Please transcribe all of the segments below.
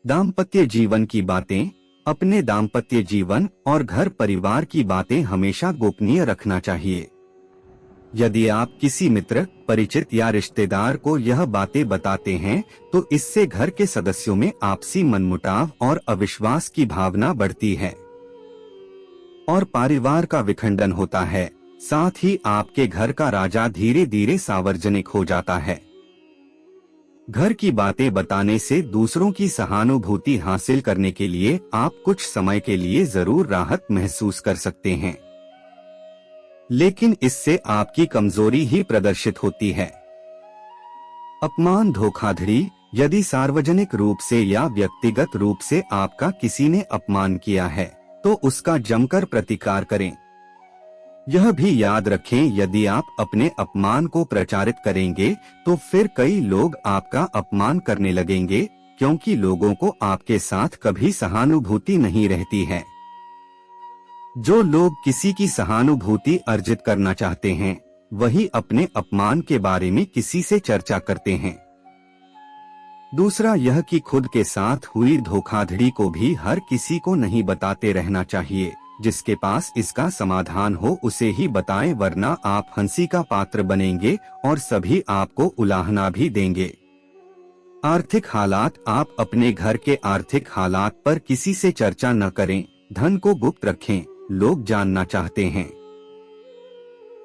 दाम्पत्य जीवन की बातें। अपने दाम्पत्य जीवन और घर परिवार की बातें हमेशा गोपनीय रखना चाहिए। यदि आप किसी मित्र, परिचित या रिश्तेदार को यह बातें बताते हैं तो इससे घर के सदस्यों में आपसी मनमुटाव और अविश्वास की भावना बढ़ती है और परिवार का विखंडन होता है। साथ ही आपके घर का राजा धीरे धीरे सार्वजनिक हो जाता है। घर की बातें बताने से दूसरों की सहानुभूति हासिल करने के लिए आप कुछ समय के लिए जरूर राहत महसूस कर सकते हैं, लेकिन इससे आपकी कमजोरी ही प्रदर्शित होती है। अपमान, धोखाधड़ी। यदि सार्वजनिक रूप से या व्यक्तिगत रूप से आपका किसी ने अपमान किया है तो उसका जमकर प्रतिकार करें। यह भी याद रखें, यदि आप अपने अपमान को प्रचारित करेंगे तो फिर कई लोग आपका अपमान करने लगेंगे, क्योंकि लोगों को आपके साथ कभी सहानुभूति नहीं रहती है। जो लोग किसी की सहानुभूति अर्जित करना चाहते हैं वही अपने अपमान के बारे में किसी से चर्चा करते हैं। दूसरा यह कि खुद के साथ हुई धोखाधड़ी को भी हर किसी को नहीं बताते रहना चाहिए। जिसके पास इसका समाधान हो उसे ही बताएं, वरना आप हंसी का पात्र बनेंगे और सभी आपको उलाहना भी देंगे। आर्थिक हालात। आप अपने घर के आर्थिक हालात पर किसी से चर्चा न करें। धन को गुप्त रखें। लोग जानना चाहते हैं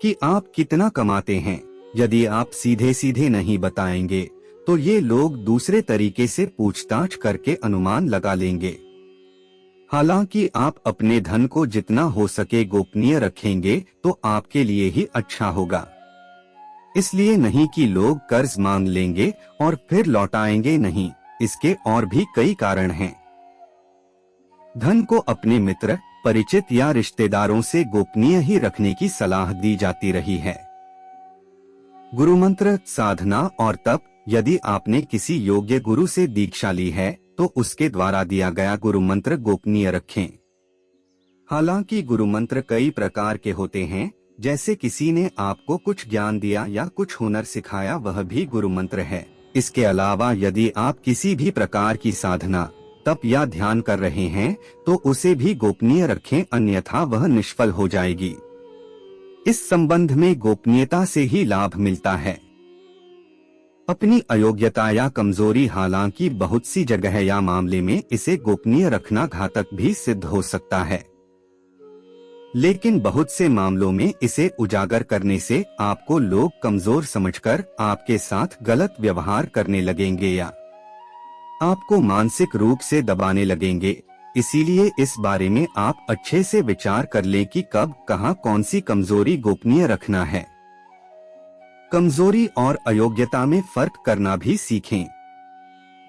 कि आप कितना कमाते हैं। यदि आप सीधे सीधे नहीं बताएंगे तो ये लोग दूसरे तरीके से पूछताछ करके अनुमान लगा लेंगे। हालांकि आप अपने धन को जितना हो सके गोपनीय रखेंगे तो आपके लिए ही अच्छा होगा। इसलिए नहीं कि लोग कर्ज मांग लेंगे और फिर लौटाएंगे नहीं, इसके और भी कई कारण हैं। धन को अपने मित्र, परिचित या रिश्तेदारों से गोपनीय ही रखने की सलाह दी जाती रही है। गुरुमंत्र, साधना और तप। यदि आपने किसी योग्य गुरु से दीक्षा ली है तो उसके द्वारा दिया गया गुरु मंत्र गोपनीय रखें। हालांकि गुरु मंत्र कई प्रकार के होते हैं, जैसे किसी ने आपको कुछ ज्ञान दिया या कुछ हुनर सिखाया, वह भी गुरु मंत्र है। इसके अलावा यदि आप किसी भी प्रकार की साधना, तप या ध्यान कर रहे हैं तो उसे भी गोपनीय रखें, अन्यथा वह निष्फल हो जाएगी। इस संबंध में गोपनीयता से ही लाभ मिलता है। अपनी अयोग्यता या कमजोरी। हालांकि बहुत सी जगह या मामले में इसे गोपनीय रखना घातक भी सिद्ध हो सकता है, लेकिन बहुत से मामलों में इसे उजागर करने से आपको लोग कमजोर समझकर आपके साथ गलत व्यवहार करने लगेंगे या आपको मानसिक रूप से दबाने लगेंगे। इसीलिए इस बारे में आप अच्छे से विचार कर लें कि कब, कहां, कौन सी कमजोरी गोपनीय रखना है। कमजोरी और अयोग्यता में फर्क करना भी सीखें।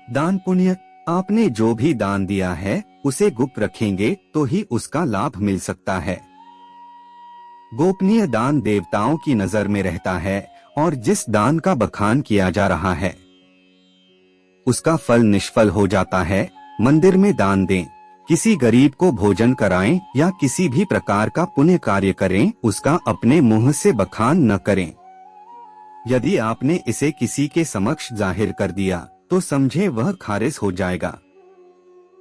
दान पुण्य। आपने जो भी दान दिया है उसे गुप्त रखेंगे तो ही उसका लाभ मिल सकता है। गोपनीय दान देवताओं की नजर में रहता है और जिस दान का बखान किया जा रहा है उसका फल निष्फल हो जाता है। मंदिर में दान दें, किसी गरीब को भोजन कराएं या किसी भी प्रकार का पुण्य कार्य करें, उसका अपने मुंह से बखान न करें। यदि आपने इसे किसी के समक्ष जाहिर कर दिया तो समझे वह खारिज हो जाएगा।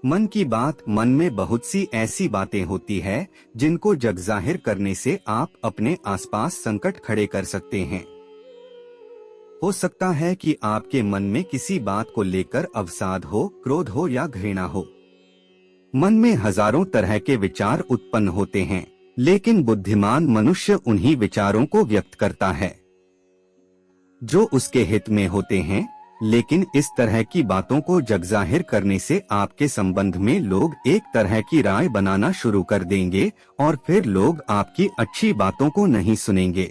मन की बात। मन में बहुत सी ऐसी बातें होती है जिनको जग जाहिर करने से आप अपने आसपास संकट खड़े कर सकते हैं। हो सकता है कि आपके मन में किसी बात को लेकर अवसाद हो, क्रोध हो या घृणा हो। मन में हजारों तरह के विचार उत्पन्न होते हैं, लेकिन बुद्धिमान मनुष्य उन्हीं विचारों को व्यक्त करता है जो उसके हित में होते हैं। लेकिन इस तरह की बातों को जगजाहिर करने से आपके संबंध में लोग एक तरह की राय बनाना शुरू कर देंगे और फिर लोग आपकी अच्छी बातों को नहीं सुनेंगे।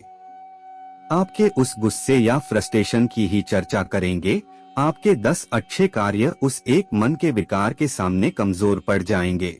आपके उस गुस्से या फ्रस्ट्रेशन की ही चर्चा करेंगे। आपके 10 अच्छे कार्य उस एक मन के विकार के सामने कमजोर पड़ जाएंगे।